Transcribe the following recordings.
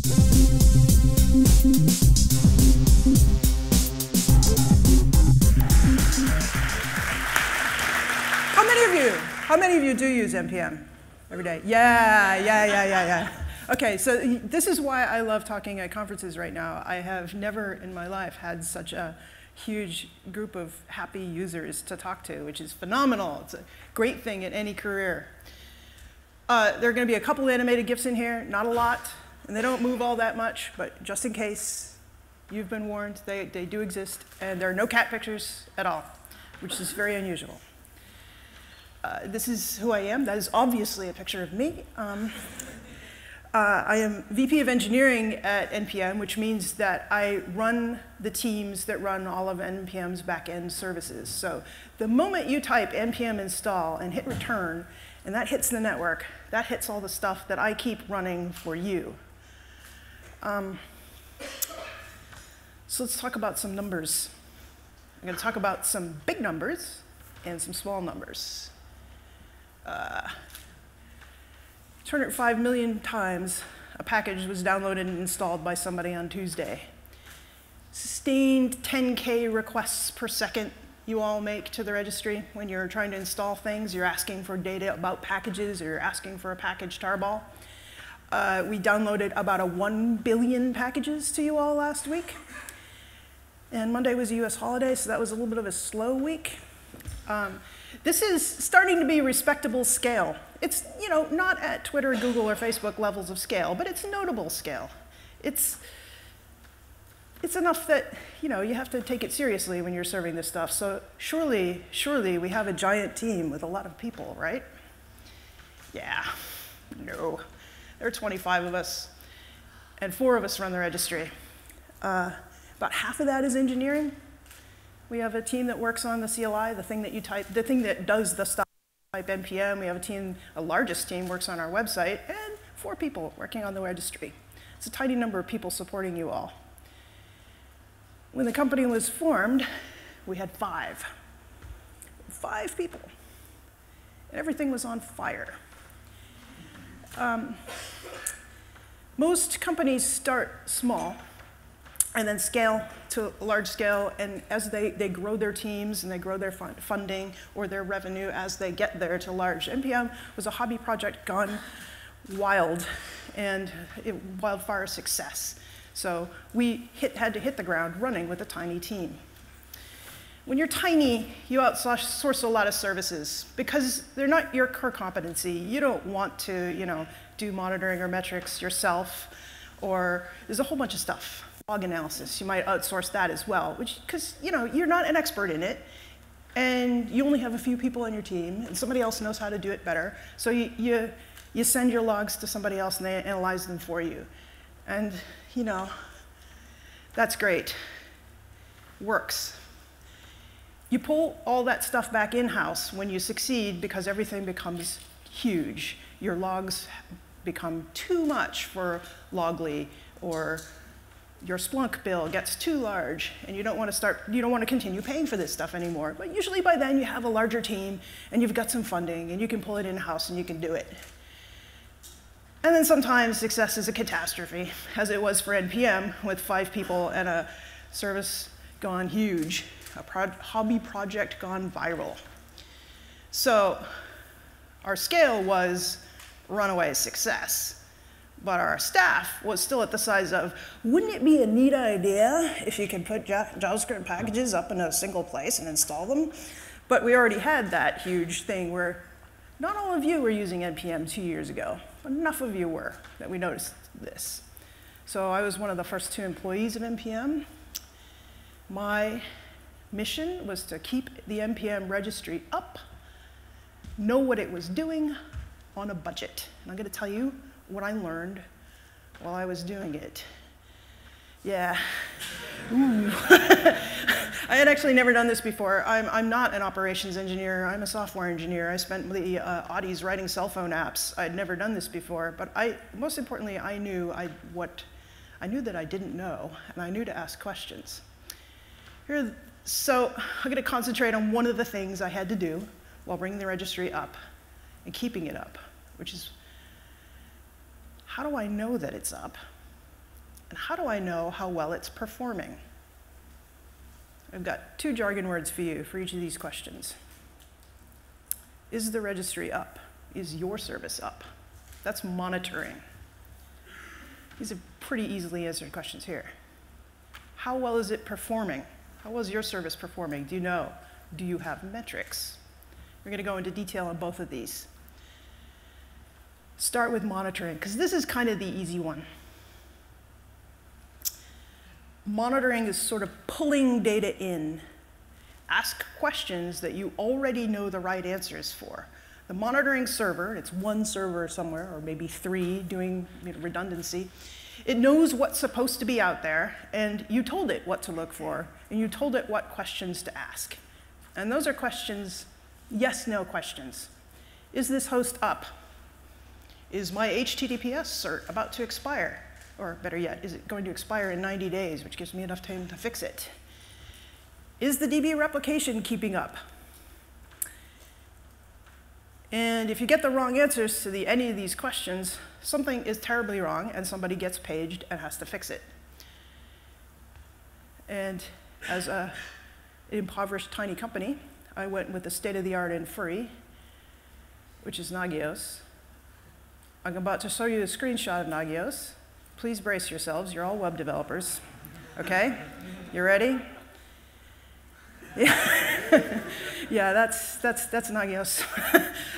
How many of you do use NPM every day? Yeah. Okay, so this is why I love talking at conferences right now. I have never in my life had such a huge group of happy users to talk to, which is phenomenal. It's a great thing in any career. There are going to be a couple animated GIFs in here, not a lot, and they don't move all that much, but just in case, you've been warned, they do exist, and there are no cat pictures at all, which is very unusual. This is who I am. That is obviously a picture of me. I am VP of Engineering at NPM, which means that I run the teams that run all of NPM's back-end services. So the moment you type npm install and hit return, and that hits the network, that hits all the stuff that I keep running for you. So let's talk about some numbers. I'm going to talk about some big numbers and some small numbers. 205 million times a package was downloaded and installed by somebody on Tuesday. Sustained 10K requests per second you all make to the registry when you're trying to install things. You're asking for data about packages, or you're asking for a package tarball. We downloaded about 1 billion packages to you all last week. And Monday was a US holiday, so that was a little bit of a slow week. This is starting to be respectable scale. It's, not at Twitter, Google, or Facebook levels of scale, but it's notable scale. It's enough that, you have to take it seriously when you're serving this stuff. So surely we have a giant team with a lot of people, right? Yeah, no. There are 25 of us, and 4 of us run the registry. About half of that is engineering. We have a team that works on the CLI, the thing that you type, the thing that does the stuff. Type NPM. We have a team, a largest team works on our website, and 4 people working on the registry. It's a tiny number of people supporting you all. When the company was formed, we had 5 people, and everything was on fire. Most companies start small and then scale to a large scale, and as they grow their teams and they grow their funding or their revenue as they get there to large. NPM was a hobby project gone wild, and wildfire success. So we had to hit the ground running with a tiny team. When you're tiny, you outsource a lot of services because they're not your core competency. You don't want to, do monitoring or metrics yourself, or there's a whole bunch of stuff. Log analysis, you might outsource that as well, because you're not an expert in it, and you only have a few people on your team, and somebody else knows how to do it better. So you send your logs to somebody else, and they analyze them for you. And that's great. Works. You pull all that stuff back in-house when you succeed because everything becomes huge. Your logs become too much for Loggly, or your Splunk bill gets too large, and you don't want to continue paying for this stuff anymore. But usually by then you have a larger team, and you've got some funding, and you can pull it in-house, and you can do it. And then sometimes success is a catastrophe, as it was for NPM, with 5 people and a service gone huge, a hobby project gone viral. So our scale was runaway success. But our staff was still at the size of, wouldn't it be a neat idea if you could put JavaScript packages up in a single place and install them? But we already had that huge thing where not all of you were using NPM 2 years ago, but enough of you were that we noticed this. So I was one of the first 2 employees of NPM. My mission was to keep the NPM registry up, know what it was doing on a budget. And I'm going to tell you what I learned while I was doing it. Yeah. Ooh. I had actually never done this before. I'm not an operations engineer. I'm a software engineer. I spent the Audis writing cell phone apps. I'd never done this before, but most importantly, I knew that I didn't know, and I knew to ask questions. So I'm going to concentrate on one of the things I had to do while bringing the registry up and keeping it up, which is, how do I know that it's up? And how do I know how well it's performing? I've got 2 jargon words for you for each of these questions. Is the registry up? Is your service up? That's monitoring. These are pretty easily answered questions here. How well is it performing? How well is your service performing? Do you know? Do you have metrics? We're going to go into detail on both of these. Start with monitoring, because this is kind of the easy one. Monitoring is sort of pulling data in. Ask questions that you already know the right answers for. The monitoring server, it's one server somewhere, or maybe 3 doing redundancy, it knows what's supposed to be out there, and you told it what to look for, and you told it what questions to ask. And those are questions, yes/no questions. Is this host up? Is my HTTPS cert about to expire? Or better yet, is it going to expire in 90 days, which gives me enough time to fix it? Is the DB replication keeping up? And if you get the wrong answers to any of these questions, something is terribly wrong, and somebody gets paged and has to fix it. And as an impoverished tiny company, I went with the state-of-the-art in furry, which is Nagios. I'm about to show you a screenshot of Nagios. Please brace yourselves. You're all web developers. OK? You ready? Yeah, that's Nagios.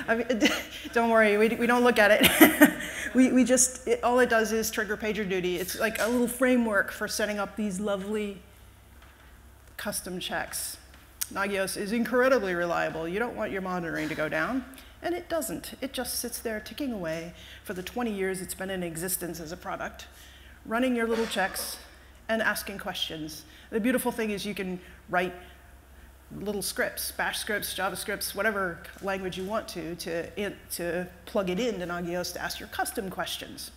I mean, don't worry, we don't look at it. All it does is trigger PagerDuty. It's like a little framework for setting up these lovely custom checks. Nagios is incredibly reliable. You don't want your monitoring to go down, and it doesn't. It just sits there ticking away for the 20 years it's been in existence as a product, running your little checks and asking questions. The beautiful thing is you can write little scripts, bash scripts, JavaScripts, whatever language you want to plug it into Nagios to ask your custom questions.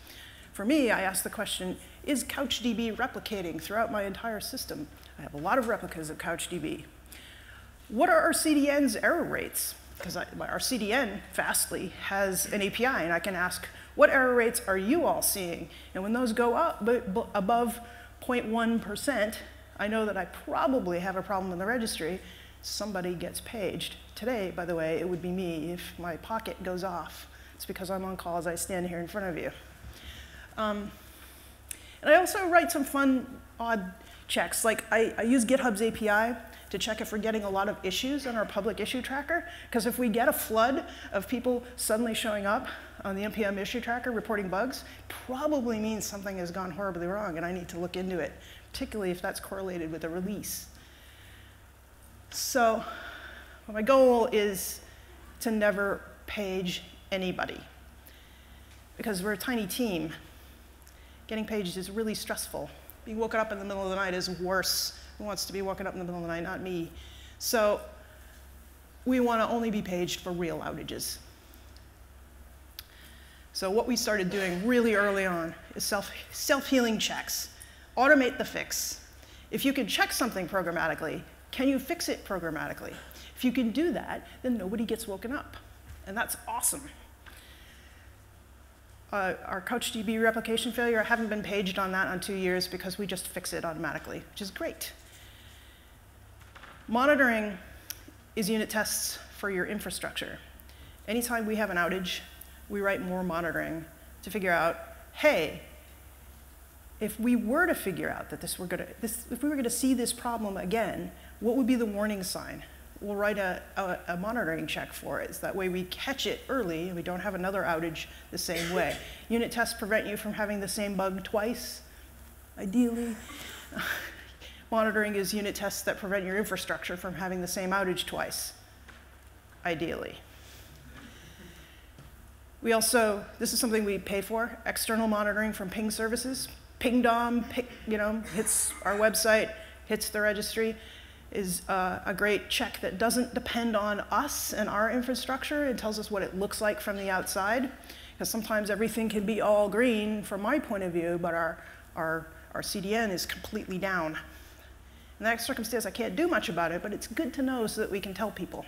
For me, I ask the question, is CouchDB replicating throughout my entire system? I have a lot of replicas of CouchDB. What are our CDN's error rates? Because our CDN, Fastly, has an API, and I can ask, what error rates are you all seeing? And when those go up above 0.1%, I know that I probably have a problem in the registry. Somebody gets paged. Today, by the way, it would be me if my pocket goes off. It's because I'm on call as I stand here in front of you. And I also write some fun, odd checks. Like I use GitHub's API to check if we're getting a lot of issues on our public issue tracker. Because if we get a flood of people suddenly showing up on the NPM issue tracker reporting bugs, probably means something has gone horribly wrong, and I need to look into it, particularly if that's correlated with a release. So my goal is to never page anybody. Because we're a tiny team, getting paged is really stressful. Being woken up in the middle of the night is worse. Who wants to be woken up in the middle of the night? Not me. So we want to only be paged for real outages. So what we started doing really early on is self-healing checks. Automate the fix. If you can check something programmatically, can you fix it programmatically? If you can do that, then nobody gets woken up. And that's awesome. Our CouchDB replication failure, I haven't been paged on that on 2 years because we just fix it automatically, which is great. Monitoring is unit tests for your infrastructure. Anytime we have an outage, we write more monitoring to figure out, hey, if we were to figure out that if we were going to see this problem again, what would be the warning sign? We'll write a monitoring check for it. So that way we catch it early and we don't have another outage the same way. Unit tests prevent you from having the same bug twice, ideally. Monitoring is unit tests that prevent your infrastructure from having the same outage twice, ideally. We also, this is something we pay for, external monitoring from ping services. Pingdom, hits our website, hits the registry, is a great check that doesn't depend on us and our infrastructure. It tells us what it looks like from the outside, because sometimes everything can be all green from my point of view, but our CDN is completely down. In that circumstance, I can't do much about it, but it's good to know so that we can tell people.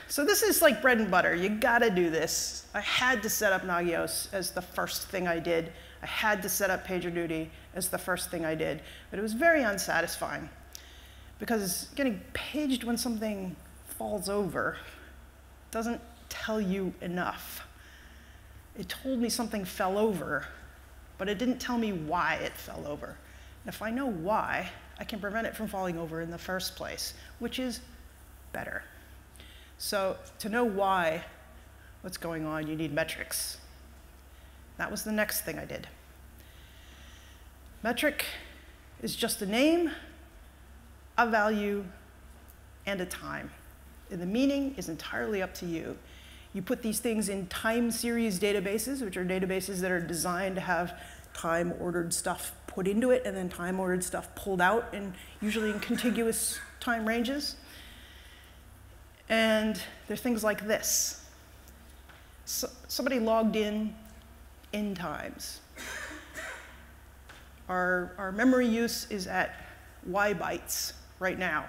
So this is like bread and butter. You gotta do this. I had to set up nagios as the first thing I did. I had to set up PagerDuty as the first thing I did. But it was very unsatisfying, because getting paged when something falls over doesn't tell you enough. It told me something fell over, but it didn't tell me why it fell over. And if I know why, I can prevent it from falling over in the first place, which is better. So to know why, what's going on, you need metrics. That was the next thing I did. Metric is just a name, a value, and a time. And the meaning is entirely up to you. You put these things in time series databases, which are databases that are designed to have time-ordered stuff put into it and then time-ordered stuff pulled out, and usually in contiguous time ranges. And they're things like this. So, somebody logged in times. Our memory use is at Y bytes right now.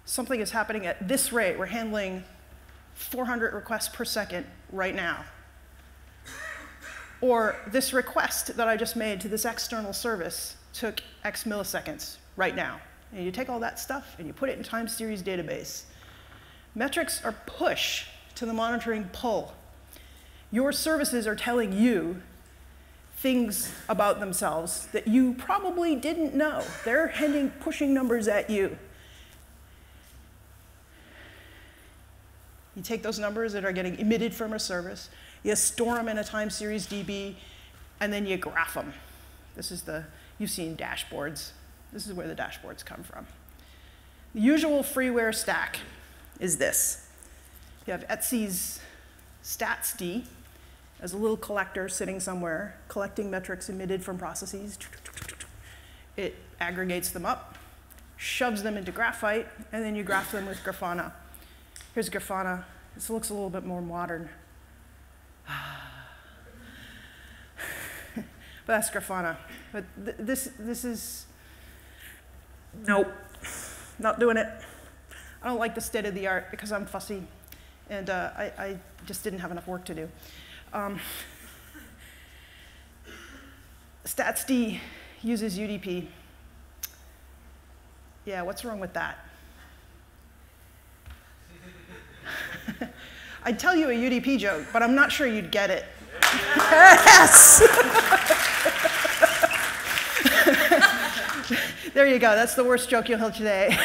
Something is happening at this rate. We're handling 400 requests per second right now. Or this request that I just made to this external service took X milliseconds right now. And you take all that stuff and you put it in time series database. Metrics are push to the monitoring pull. Your services are telling you things about themselves that you probably didn't know. They're pushing numbers at you. You take those numbers that are getting emitted from a service, you store them in a time series DB, and then you graph them. This is you've seen dashboards. This is where the dashboards come from. The usual freeware stack is this. You have Etsy's statsd as a little collector sitting somewhere, collecting metrics emitted from processes. It aggregates them up, shoves them into graphite, and then you graph them with Grafana. Here's Grafana. This looks a little bit more modern. But that's Grafana. But this is, nope, not doing it. I don't like the state of the art because I'm fussy, and I just didn't have enough work to do. statsd uses UDP. Yeah, what's wrong with that? I'd tell you a UDP joke, but I'm not sure you'd get it. Yes! There you go. That's the worst joke you'll hear today.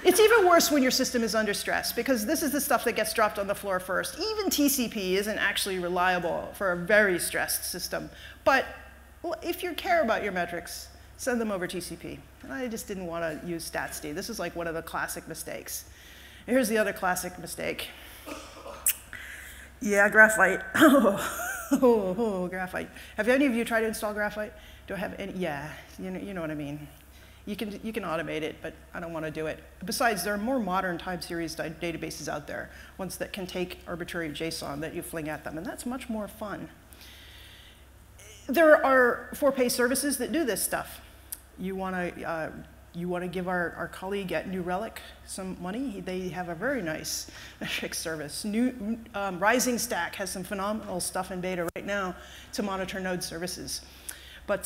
It's even worse when your system is under stress, because this is the stuff that gets dropped on the floor first. Even TCP isn't actually reliable for a very stressed system. But if you care about your metrics, send them over TCP. And I just didn't want to use statsd. This is like one of the classic mistakes. Here's the other classic mistake. Yeah, graphite. Graphite. Have any of you tried to install graphite? Do I have any? Yeah, you know what I mean. You can automate it, but I don't want to do it. Besides, there are more modern time series databases out there, ones that can take arbitrary JSON that you fling at them, and that's much more fun. There are for-pay services that do this stuff. You want to give our colleague at New Relic some money? They have a very nice metrics service. Rising Stack has some phenomenal stuff in beta right now to monitor node services. But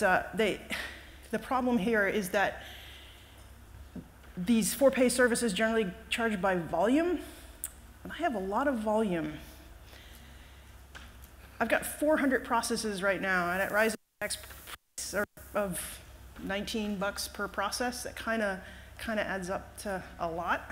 the problem here is that these for-pay services generally charge by volume, and I have a lot of volume. I've got 400 processes right now, and at Rising Stack's price of $19 per process, that kind of adds up to a lot.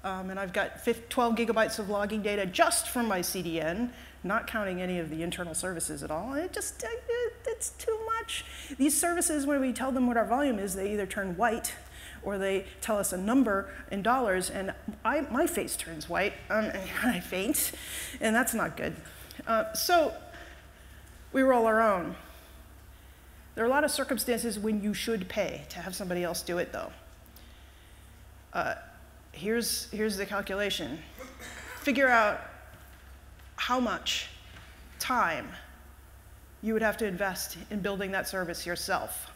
And I've got 12 gigabytes of logging data just from my CDN, not counting any of the internal services at all. And it's too much. These services, when we tell them what our volume is, they either turn white or they tell us a number in dollars, and my face turns white, and I faint, and that's not good. So we roll our own. There are a lot of circumstances when you should pay to have somebody else do it, though. Here's the calculation. Figure out how much time you would have to invest in building that service yourself.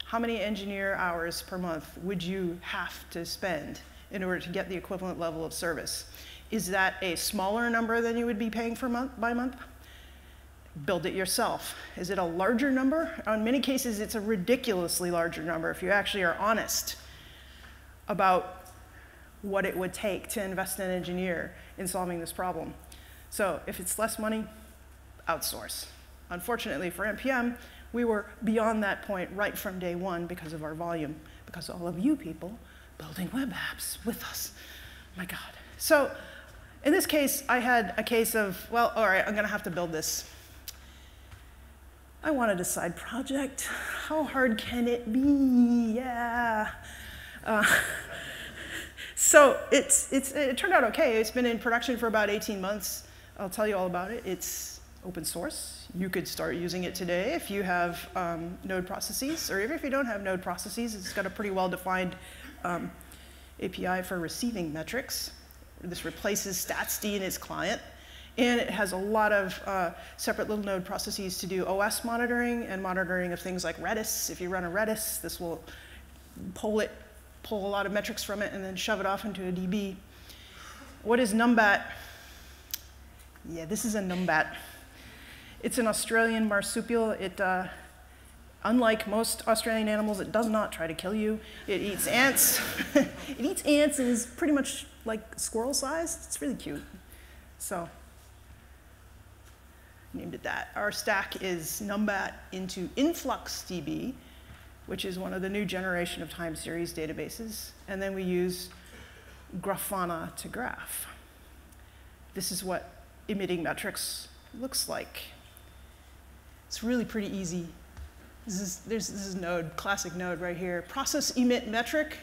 How many engineer hours per month would you have to spend in order to get the equivalent level of service. Is that a smaller number than you would be paying for month by month? Build it yourself. Is it a larger number? In many cases, it's a ridiculously larger number if you actually are honest about what it would take to invest in an engineer in solving this problem. So if it's less money, outsource. Unfortunately for NPM, we were beyond that point right from day one because of our volume, because all of you people building web apps with us. My God. So in this case, I had a case of, well, all right, I'm going to have to build this. I wanted a side project. How hard can it be? Yeah. So it turned out OK. It's been in production for about 18 months. I'll tell you all about it. It's open source. You could start using it today if you have node processes, or even if you don't have node processes. It's got a pretty well-defined API for receiving metrics. This replaces statsd in its client. And it has a lot of separate little node processes to do OS monitoring and monitoring of things like Redis. If you run a Redis, this will pull a lot of metrics from it and then shove it off into a DB. What is numbat? Yeah, this is a numbat. It's an Australian marsupial. It, unlike most Australian animals, it does not try to kill you. It eats ants. It eats ants and is pretty much like squirrel-sized. It's really cute. So named it that. Our stack is numbat into InfluxDB, which is one of the new generation of time series databases. And then we use Grafana to graph. This is what emitting metrics looks like. It's really pretty easy. This is node, classic node right here. Process emit metric.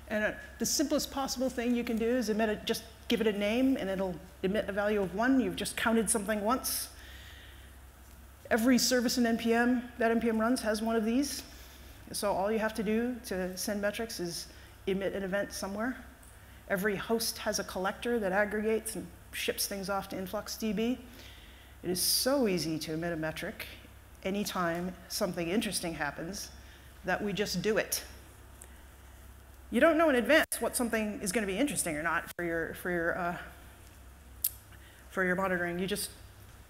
And the simplest possible thing you can do is emit it, just give it a name, and it'll emit a value of 1. You've just counted something once. Every service in NPM that NPM runs has one of these. So all you have to do to send metrics is emit an event somewhere. Every host has a collector that aggregates and ships things off to InfluxDB. It is so easy to emit a metric anytime something interesting happens that we just do it. You don't know in advance what something is going to be interesting or not for your monitoring. You just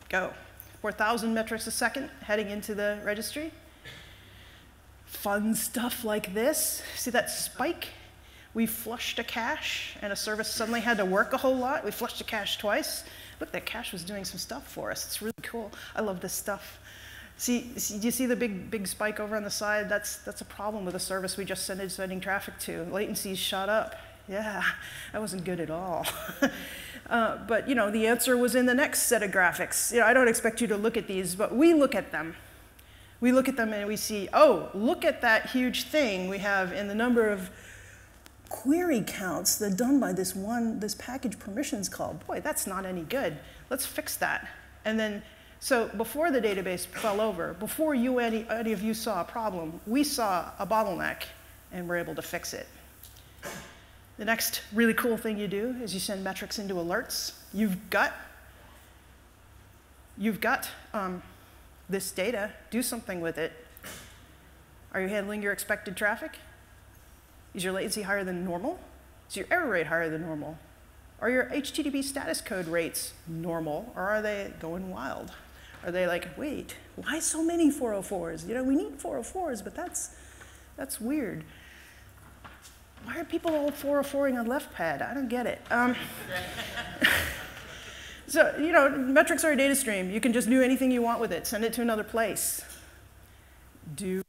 go. 4,000 metrics a second heading into the registry. Fun stuff like this. See that spike? We flushed a cache, and a service suddenly had to work a whole lot. We flushed a cache twice. Look, that cache was doing some stuff for us. It's really cool. I love this stuff. See, do you see the big spike over on the side? That's a problem with a service we just sending traffic to. Latency's shot up. Yeah, that wasn't good at all. But the answer was in the next set of graphics. I don't expect you to look at these, but we look at them. We look at them and we see, oh, look at that huge thing we have in the number of query counts that are done by this package permissions call. Boy, that's not any good. Let's fix that. And then, so before the database fell over, before any of you saw a problem, we saw a bottleneck and were able to fix it. The next really cool thing you do is you send metrics into alerts. You've got this data. Do something with it. Are you handling your expected traffic? Is your latency higher than normal? Is your error rate higher than normal? Are your HTTP status code rates normal, or are they going wild? Are they like, wait, why so many 404s? We need 404s, but that's weird. Why are people all 404ing on left pad? I don't get it. So, metrics are a data stream. You can just do anything you want with it. Send it to another place. Do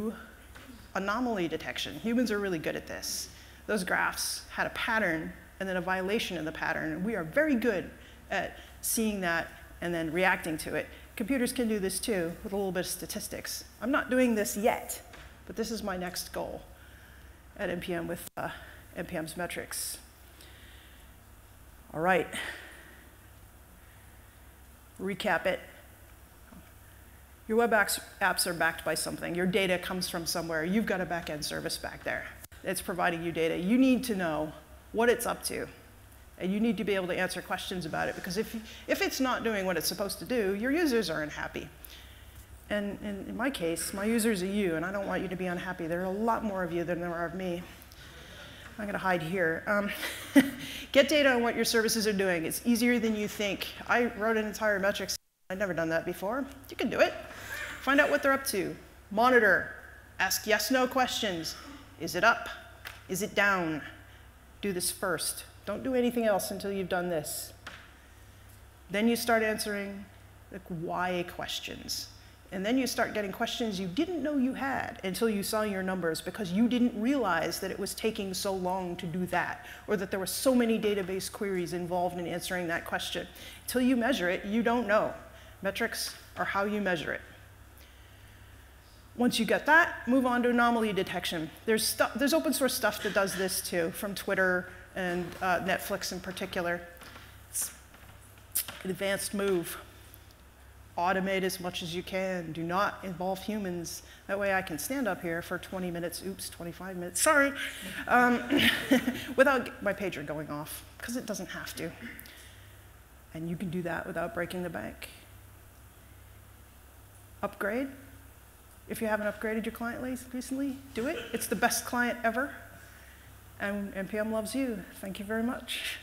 anomaly detection. Humans are really good at this. Those graphs had a pattern and then a violation in the pattern. And we are very good at seeing that and then reacting to it. Computers can do this too with a little bit of statistics. I'm not doing this yet, but this is my next goal at NPM with NPM's metrics. All right. Recap it. Your web apps are backed by something. Your data comes from somewhere. You've got a back-end service back there. It's providing you data. You need to know what it's up to. And you need to be able to answer questions about it. Because if it's not doing what it's supposed to do, your users are unhappy. And in my case, my users are you, and I don't want you to be unhappy. There are a lot more of you than there are of me. I'm going to hide here. Get data on what your services are doing. It's easier than you think. I wrote an entire metrics. I'd never done that before. You can do it. Find out what they're up to. Monitor. Ask yes/no questions. Is it up? Is it down? Do this first. Don't do anything else until you've done this. Then you start answering the why questions. And then you start getting questions you didn't know you had until you saw your numbers, because you didn't realize that it was taking so long to do that, or that there were so many database queries involved in answering that question. Until you measure it, you don't know. Metrics are how you measure it. Once you get that, move on to anomaly detection. There's open source stuff that does this too, from Twitter and Netflix in particular. It's an advanced move. Automate as much as you can. Do not involve humans. That way I can stand up here for 20 minutes, oops, 25 minutes, sorry, without my pager going off, because it doesn't have to. And you can do that without breaking the bank. Upgrade. If you haven't upgraded your client recently, do it. It's the best client ever. And NPM loves you. Thank you very much.